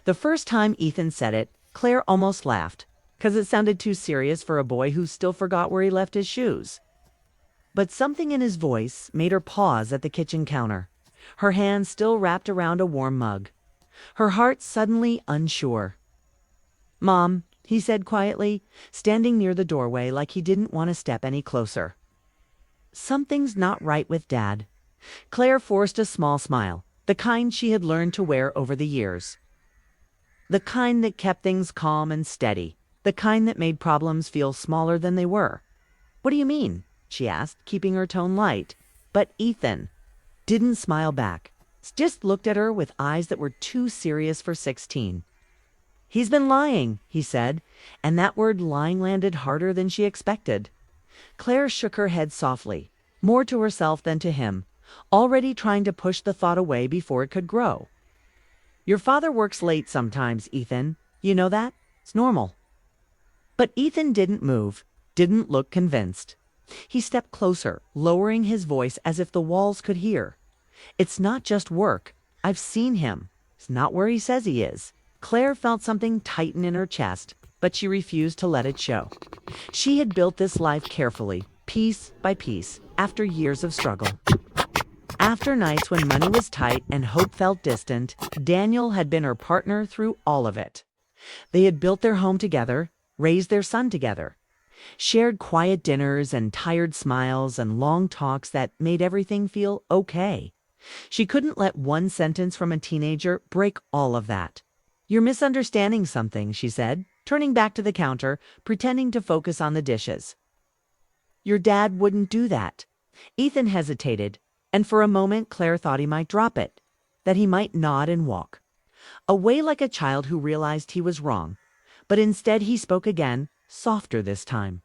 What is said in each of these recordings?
The first time Ethan said it, Claire almost laughed, because it sounded too serious for a boy who still forgot where he left his shoes. But something in his voice made her pause at the kitchen counter, her hand still wrapped around a warm mug, her heart suddenly unsure. "Mom," he said quietly, standing near the doorway like he didn't want to step any closer. "Something's not right with Dad." Claire forced a small smile, the kind she had learned to wear over the years. The kind that kept things calm and steady, the kind that made problems feel smaller than they were. "What do you mean?" she asked, keeping her tone light. But Ethan didn't smile back, just looked at her with eyes that were too serious for 16. "He's been lying," he said, and that word lying landed harder than she expected. Claire shook her head softly, more to herself than to him, already trying to push the thought away before it could grow. "Your father works late sometimes, Ethan. You know that? It's normal." But Ethan didn't move, didn't look convinced. He stepped closer, lowering his voice as if the walls could hear. "It's not just work. I've seen him. It's not where he says he is." Claire felt something tighten in her chest, but she refused to let it show. She had built this life carefully, piece by piece, after years of struggle. After nights when money was tight and hope felt distant, Daniel had been her partner through all of it. They had built their home together, raised their son together, shared quiet dinners and tired smiles and long talks that made everything feel okay. She couldn't let one sentence from a teenager break all of that. "You're misunderstanding something," she said, turning back to the counter, pretending to focus on the dishes. "Your dad wouldn't do that." Ethan hesitated, and for a moment Claire thought he might drop it, that he might nod and walk away like a child who realized he was wrong. But instead he spoke again, softer this time.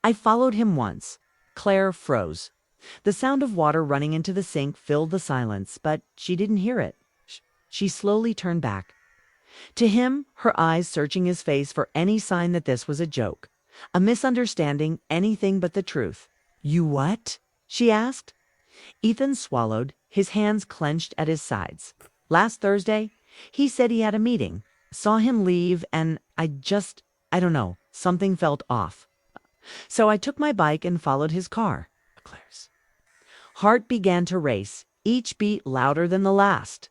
"I followed him once." Claire froze. The sound of water running into the sink filled the silence, but she didn't hear it. She slowly turned back. To him, her eyes searching his face for any sign that this was a joke, a misunderstanding, anything but the truth. "You what?" she asked. Ethan swallowed, his hands clenched at his sides. "Last Thursday, he said he had a meeting. Saw him leave, and I don't know, something felt off. So I took my bike and followed his car." Claire's heart began to race, each beat louder than the last.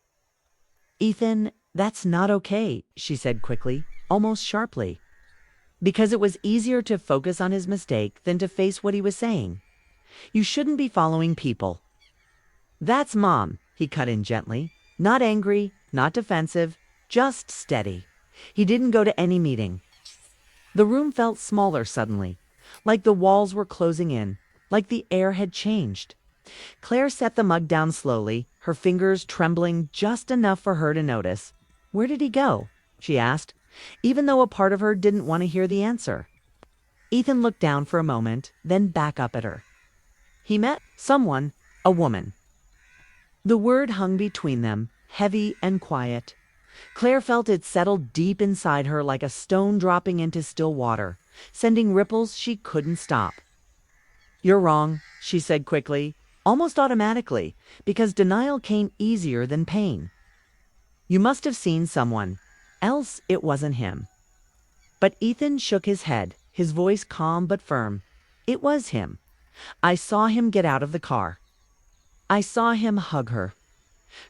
"Ethan, that's not okay," she said quickly, almost sharply, because it was easier to focus on his mistake than to face what he was saying. "You shouldn't be following people." "That's Mom," he cut in gently, not angry, not defensive, just steady. He didn't go to any meeting. The room felt smaller suddenly, like the walls were closing in, like the air had changed. Claire set the mug down slowly, her fingers trembling just enough for her to notice. "Where did he go?" she asked, even though a part of her didn't want to hear the answer. Ethan looked down for a moment, then back up at her. "He met someone, a woman." The word hung between them, heavy and quiet. Claire felt it settle deep inside her like a stone dropping into still water, sending ripples she couldn't stop. "You're wrong," she said quickly, almost automatically, because denial came easier than pain. "You must have seen someone, else it wasn't him." But Ethan shook his head, his voice calm but firm. "It was him. I saw him get out of the car. I saw him hug her."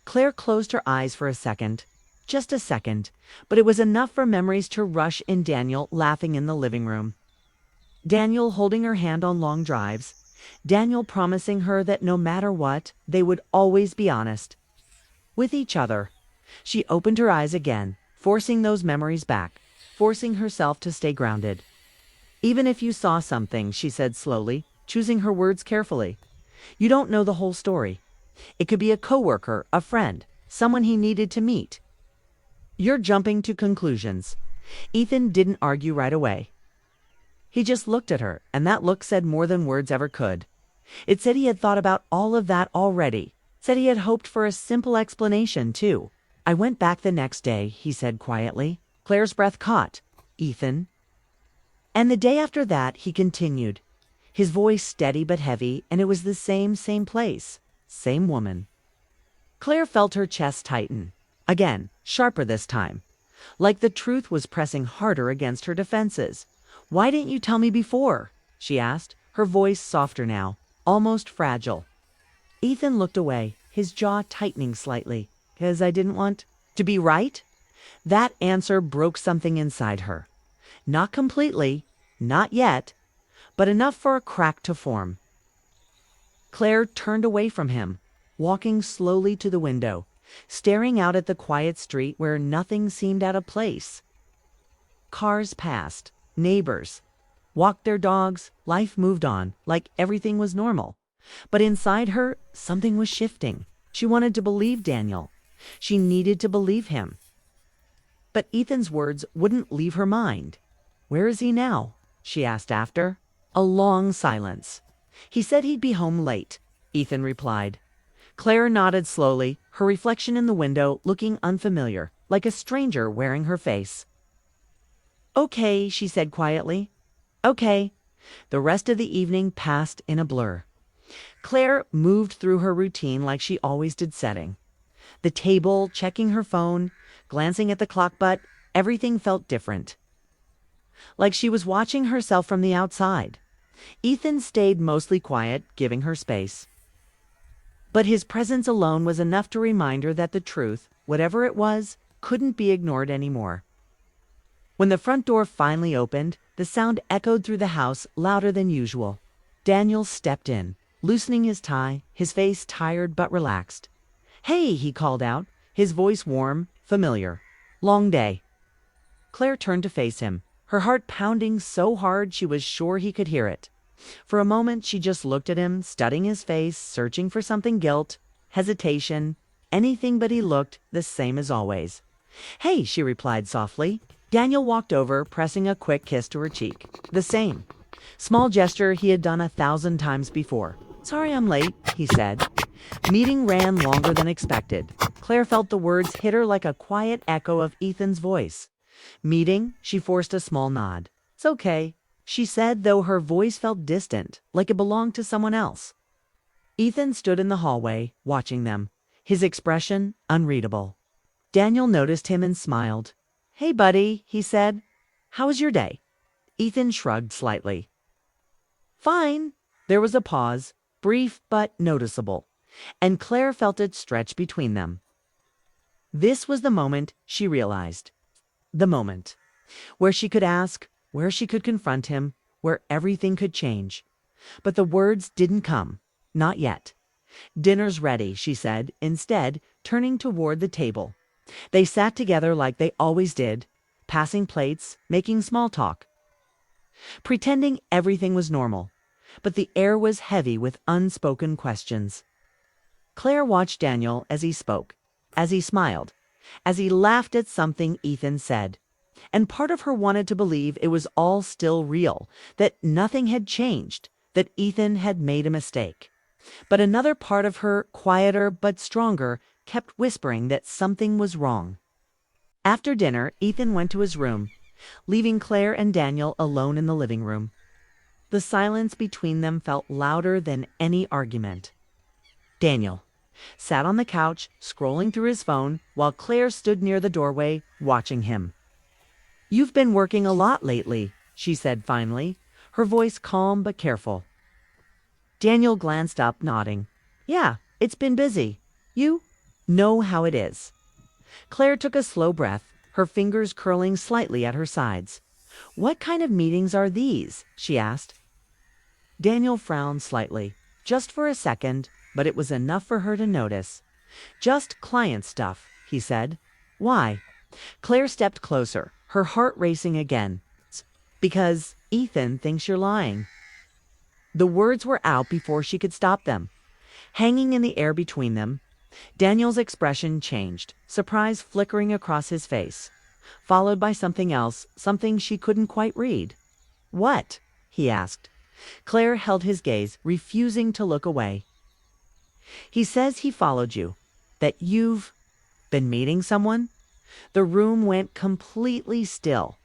Claire closed her eyes for a second. Just a second, but it was enough for memories to rush in. Daniel laughing in the living room. Daniel holding her hand on long drives. Daniel promising her that no matter what, they would always be honest with each other. She opened her eyes again, forcing those memories back, forcing herself to stay grounded. "Even if you saw something," she said slowly, choosing her words carefully, "you don't know the whole story. It could be a coworker, a friend, someone he needed to meet. You're jumping to conclusions." Ethan didn't argue right away. He just looked at her, and that look said more than words ever could. It said he had thought about all of that already, said he had hoped for a simple explanation, too. "I went back the next day," he said quietly. Claire's breath caught. "Ethan?" "And the day after that," he continued, his voice steady but heavy, "and it was the same place, same woman." Claire felt her chest tighten. Again, sharper this time. like the truth was pressing harder against her defenses. "Why didn't you tell me before?" she asked, her voice softer now, almost fragile. Ethan looked away, his jaw tightening slightly. "'Cause I didn't want to be right?" That answer broke something inside her. Not completely, not yet, but enough for a crack to form. Claire turned away from him, walking slowly to the window, staring out at the quiet street where nothing seemed out of place. Cars passed, neighbors walked their dogs, life moved on like everything was normal. But inside her, something was shifting. She wanted to believe Daniel. She needed to believe him. But Ethan's words wouldn't leave her mind. "Where is he now?" she asked after. A long silence. "He said he'd be home late," Ethan replied. Claire nodded slowly, her reflection in the window looking unfamiliar, like a stranger wearing her face. "Okay," she said quietly. "Okay." The rest of the evening passed in a blur. Claire moved through her routine like she always did, setting the table, checking her phone, glancing at the clock, but everything felt different. Like she was watching herself from the outside. Ethan stayed mostly quiet, giving her space. But his presence alone was enough to remind her that the truth, whatever it was, couldn't be ignored anymore. When the front door finally opened, the sound echoed through the house louder than usual. Daniel stepped in, loosening his tie, his face tired but relaxed. "Hey," he called out, his voice warm, familiar. "Long day." Claire turned to face him, her heart pounding so hard she was sure he could hear it. For a moment she just looked at him, studying his face, searching for something: guilt, hesitation, anything, but he looked the same as always. "Hey," she replied softly. Daniel walked over, pressing a quick kiss to her cheek. The same small gesture he had done 1,000 times before. "Sorry I'm late," he said. Meeting ran longer than expected. Claire felt the words hit her like a quiet echo of Ethan's voice. "Meeting?" She forced a small nod. "It's okay," she said, though her voice felt distant, like it belonged to someone else. Ethan stood in the hallway, watching them, his expression unreadable. Daniel noticed him and smiled. "Hey, buddy," he said. "How was your day?" Ethan shrugged slightly. "Fine." There was a pause, brief but noticeable, and Claire felt it stretch between them. This was the moment, she realized. The moment where she could ask, where she could confront him, where everything could change. But the words didn't come. Not yet. "Dinner's ready," she said, instead turning toward the table. They sat together like they always did, passing plates, making small talk, pretending everything was normal. But the air was heavy with unspoken questions. Claire watched Daniel as he spoke, as he smiled, as he laughed at something Ethan said. And part of her wanted to believe it was all still real, that nothing had changed, that Ethan had made a mistake. But another part of her, quieter but stronger, kept whispering that something was wrong. After dinner, Ethan went to his room, leaving Claire and Daniel alone in the living room. The silence between them felt louder than any argument. Daniel sat on the couch, scrolling through his phone, while Claire stood near the doorway, watching him. "You've been working a lot lately," she said finally, her voice calm but careful. Daniel glanced up, nodding. "Yeah, it's been busy. You know how it is." Claire took a slow breath, her fingers curling slightly at her sides. "What kind of meetings are these?" she asked. Daniel frowned slightly, just for a second, but it was enough for her to notice. "Just client stuff," he said. "Why?" Claire stepped closer, her heart racing again. "Because Ethan thinks you're lying." The words were out before she could stop them. Hanging in the air between them, Daniel's expression changed, surprise flickering across his face, followed by something else, something she couldn't quite read. "What?" he asked. Claire held his gaze, refusing to look away. "He says he followed you, that you've been meeting someone." The room went completely still.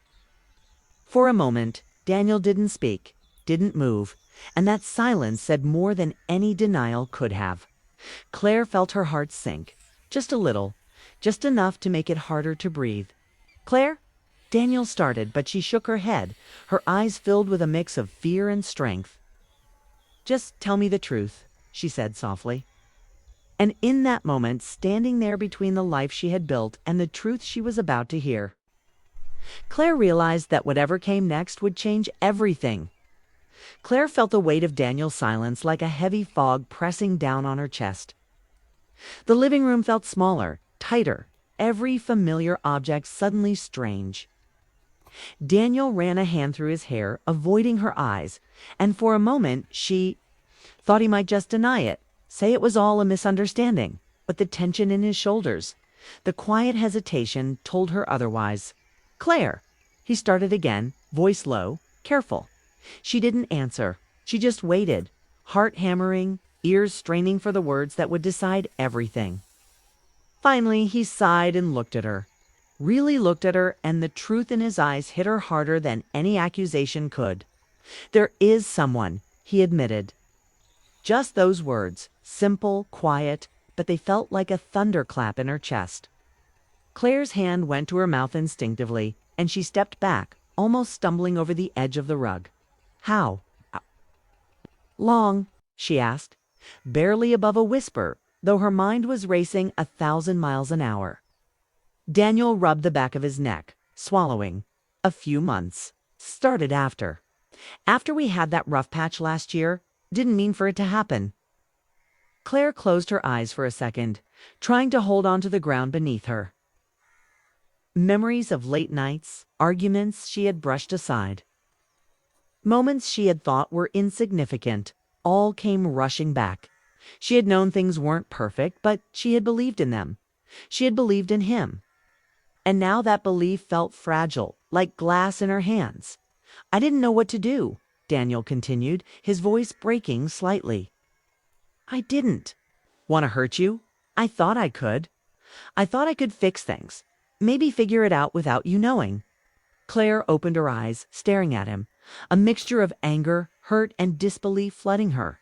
For a moment, Daniel didn't speak, didn't move, and that silence said more than any denial could have. Claire felt her heart sink, just a little, just enough to make it harder to breathe. Claire? Daniel started, but she shook her head, her eyes filled with a mix of fear and strength. Just tell me the truth, she said softly. And in that moment, standing there between the life she had built and the truth she was about to hear, Claire realized that whatever came next would change everything. Claire felt the weight of Daniel's silence like a heavy fog pressing down on her chest. The living room felt smaller, tighter, every familiar object suddenly strange. Daniel ran a hand through his hair, avoiding her eyes, and for a moment she thought he might just deny it, say it was all a misunderstanding. But the tension in his shoulders, the quiet hesitation told her otherwise. Claire, he started again, voice low, careful. She didn't answer. She just waited, heart hammering, ears straining for the words that would decide everything. Finally, he sighed and looked at her. Really looked at her, and the truth in his eyes hit her harder than any accusation could. There is someone, he admitted. Just those words, simple, quiet, but they felt like a thunderclap in her chest. Claire's hand went to her mouth instinctively, and she stepped back, almost stumbling over the edge of the rug. How long? She asked, barely above a whisper, though her mind was racing 1,000 miles an hour. Daniel rubbed the back of his neck, swallowing. A few months. Started after. After we had that rough patch last year, didn't mean for it to happen. Claire closed her eyes for a second, trying to hold on to the ground beneath her. Memories of late nights, arguments she had brushed aside. Moments she had thought were insignificant, all came rushing back. She had known things weren't perfect, but she had believed in them. She had believed in him. And now that belief felt fragile, like glass in her hands. I didn't know what to do, Daniel continued, his voice breaking slightly. I didn't want to hurt you. I thought I could. I thought I could fix things. Maybe figure it out without you knowing. Claire opened her eyes, staring at him, a mixture of anger, hurt, and disbelief flooding her.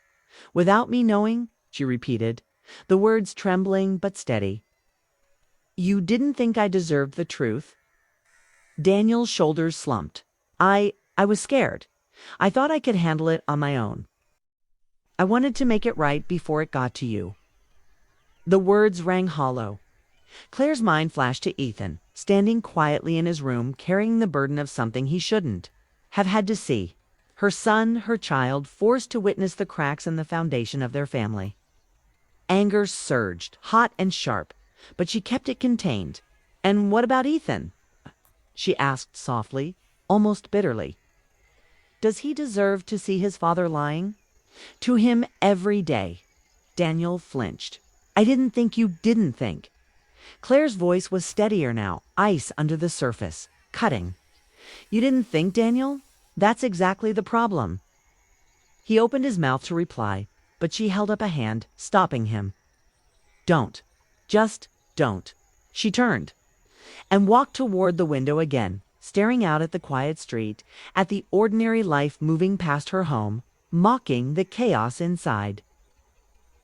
Without me knowing, she repeated, the words trembling but steady. You didn't think I deserved the truth? Daniel's shoulders slumped. I was scared. I thought I could handle it on my own. I wanted to make it right before it got to you. The words rang hollow. Claire's mind flashed to Ethan, standing quietly in his room, carrying the burden of something he shouldn't have had to see. Her son, her child, forced to witness the cracks in the foundation of their family. Anger surged, hot and sharp, but she kept it contained. And what about Ethan? She asked softly, almost bitterly. Does he deserve to see his father lying to him every day? Daniel flinched. I didn't think you didn't think. Claire's voice was steadier now, ice under the surface, cutting. You didn't think, Daniel? That's exactly the problem. He opened his mouth to reply, but she held up a hand, stopping him. Don't. Just don't. She turned and walked toward the window again, staring out at the quiet street, at the ordinary life moving past her home, mocking the chaos inside.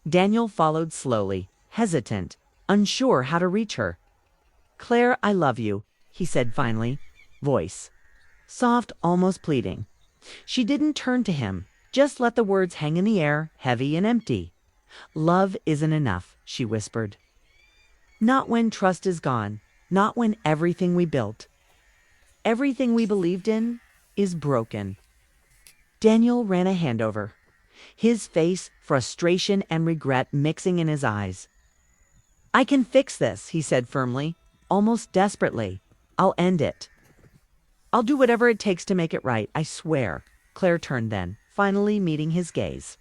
Daniel followed slowly, hesitant, unsure how to reach her. Claire, I love you, he said finally, voice soft, almost pleading. She didn't turn to him, just let the words hang in the air, heavy and empty. Love isn't enough, she whispered. Not when trust is gone, not when everything we built, everything we believed in, is broken. Daniel ran a hand over his face, frustration and regret mixing in his eyes. I can fix this, he said firmly, almost desperately. I'll end it. I'll do whatever it takes to make it right, I swear. Claire turned then, finally meeting his gaze.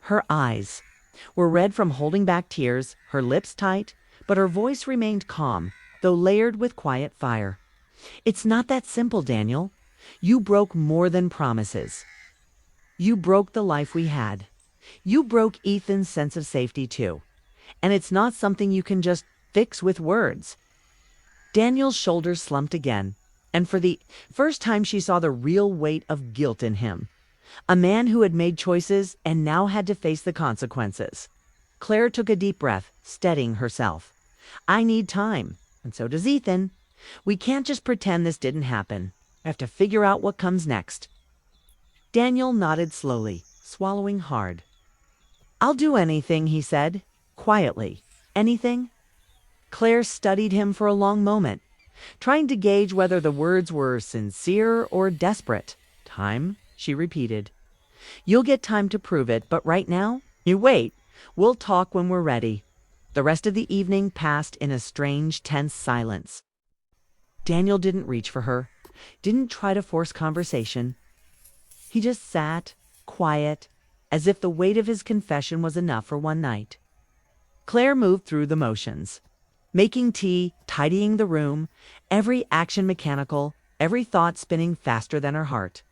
Her eyes were red from holding back tears, her lips tight, but her voice remained calm, though layered with quiet fire. It's not that simple, Daniel. You broke more than promises. You broke the life we had. You broke Ethan's sense of safety too. And it's not something you can just fix with words. Daniel's shoulders slumped again, and for the first time she saw the real weight of guilt in him. A man who had made choices and now had to face the consequences. Claire took a deep breath, steadying herself. I need time, and so does Ethan. We can't just pretend this didn't happen. We have to figure out what comes next. Daniel nodded slowly, swallowing hard. I'll do anything, he said, quietly. Anything? Claire studied him for a long moment, trying to gauge whether the words were sincere or desperate. Time, she repeated. You'll get time to prove it, but right now, you wait. We'll talk when we're ready. The rest of the evening passed in a strange, tense silence. Daniel didn't reach for her, didn't try to force conversation. He just sat, quiet, as if the weight of his confession was enough for one night. Claire moved through the motions, making tea, tidying the room, every action mechanical, every thought spinning faster than her heart.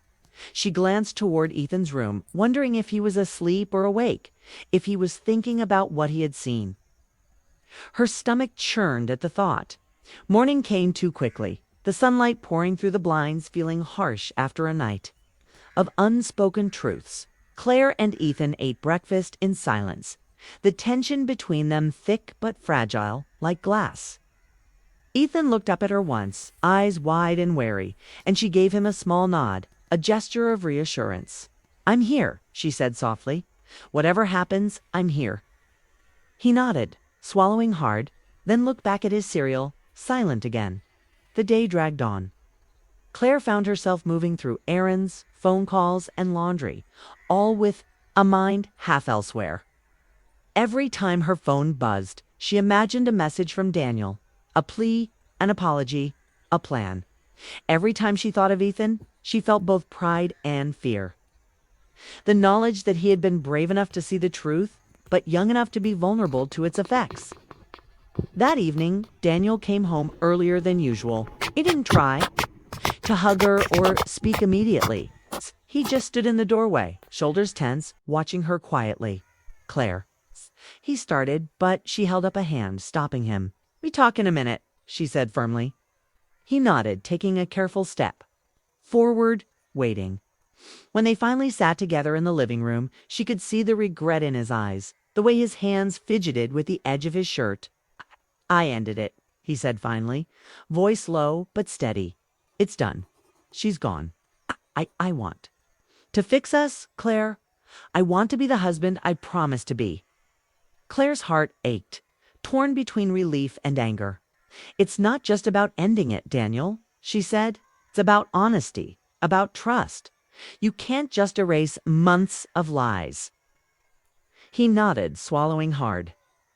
She glanced toward Ethan's room, wondering if he was asleep or awake, if he was thinking about what he had seen. Her stomach churned at the thought. Morning came too quickly, the sunlight pouring through the blinds, feeling harsh after a night of unspoken truths. Claire and Ethan ate breakfast in silence, the tension between them thick but fragile, like glass. Ethan looked up at her once, eyes wide and wary, and she gave him a small nod, a gesture of reassurance. I'm here, she said softly. Whatever happens, I'm here. He nodded, swallowing hard, then looked back at his cereal, silent again. The day dragged on. Claire found herself moving through errands, phone calls, and laundry, all with a mind half elsewhere. Every time her phone buzzed, she imagined a message from Daniel, a plea, an apology, a plan. Every time she thought of Ethan, she felt both pride and fear. The knowledge that he had been brave enough to see the truth, but young enough to be vulnerable to its effects. That evening, Daniel came home earlier than usual. He didn't try to hug her or speak immediately. He just stood in the doorway, shoulders tense, watching her quietly. Claire. He started, but she held up a hand, stopping him. We talk in a minute, she said firmly. He nodded, taking a careful step forward, waiting. When they finally sat together in the living room, she could see the regret in his eyes, the way his hands fidgeted with the edge of his shirt. I ended it, he said finally, voice low but steady. It's done. She's gone. I want to fix us, Claire. I want to be the husband I promised to be. Claire's heart ached, torn between relief and anger. It's not just about ending it, Daniel, she said. It's about honesty, about trust. You can't just erase months of lies. He nodded, swallowing hard.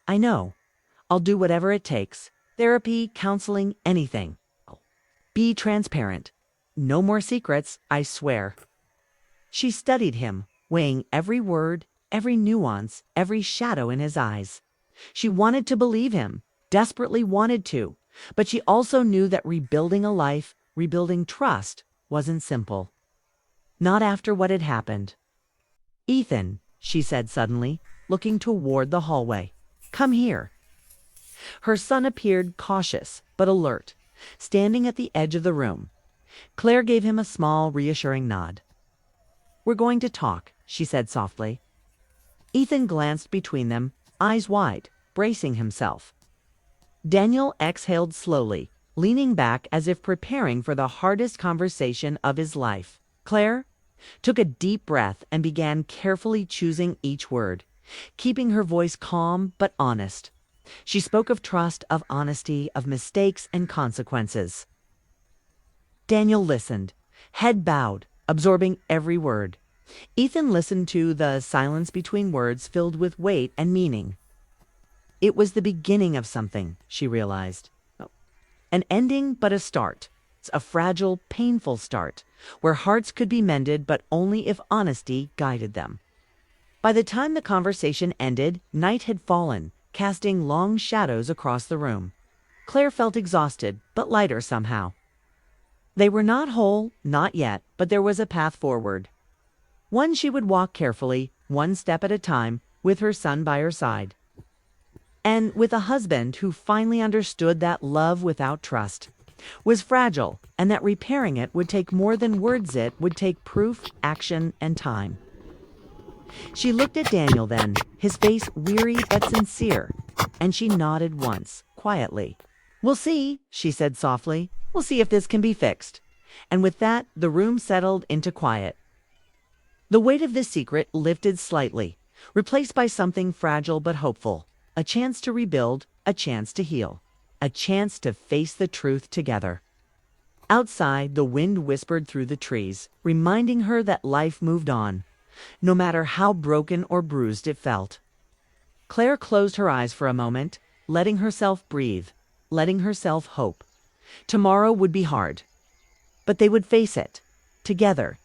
I know. I'll do whatever it takes. Therapy, counseling, anything. Be transparent. No more secrets, I swear. She studied him, weighing every word, every nuance, every shadow in his eyes. She wanted to believe him, desperately wanted to, but she also knew that rebuilding a life, rebuilding trust, wasn't simple. Not after what had happened. Ethan, she said suddenly, looking toward the hallway. Come here. Her son appeared cautious but alert, standing at the edge of the room. Claire gave him a small, reassuring nod. We're going to talk, she said softly. Ethan glanced between them, eyes wide, bracing himself. Daniel exhaled slowly, leaning back as if preparing for the hardest conversation of his life. Claire took a deep breath and began carefully choosing each word, keeping her voice calm but honest. She spoke of trust, of honesty, of mistakes and consequences. Daniel listened, head bowed, absorbing every word. Ethan listened to the silence between words filled with weight and meaning. It was the beginning of something, she realized. An ending, but a start. It's a fragile, painful start, where hearts could be mended, but only if honesty guided them. By the time the conversation ended, night had fallen, casting long shadows across the room. Claire felt exhausted, but lighter somehow. They were not whole, not yet, but there was a path forward. One she would walk carefully, one step at a time, with her son by her side. And with a husband who finally understood that love without trust was fragile, and that repairing it would take more than words. It would take proof, action, and time. She looked at Daniel then, his face weary but sincere, and she nodded once, quietly. We'll see, she said softly. We'll see if this can be fixed. And with that, the room settled into quiet. The weight of this secret lifted slightly, replaced by something fragile but hopeful. A chance to rebuild, a chance to heal, a chance to face the truth together. Outside, the wind whispered through the trees, reminding her that life moved on, no matter how broken or bruised it felt. Claire closed her eyes for a moment, letting herself breathe, letting herself hope. Tomorrow would be hard, but they would face it, together,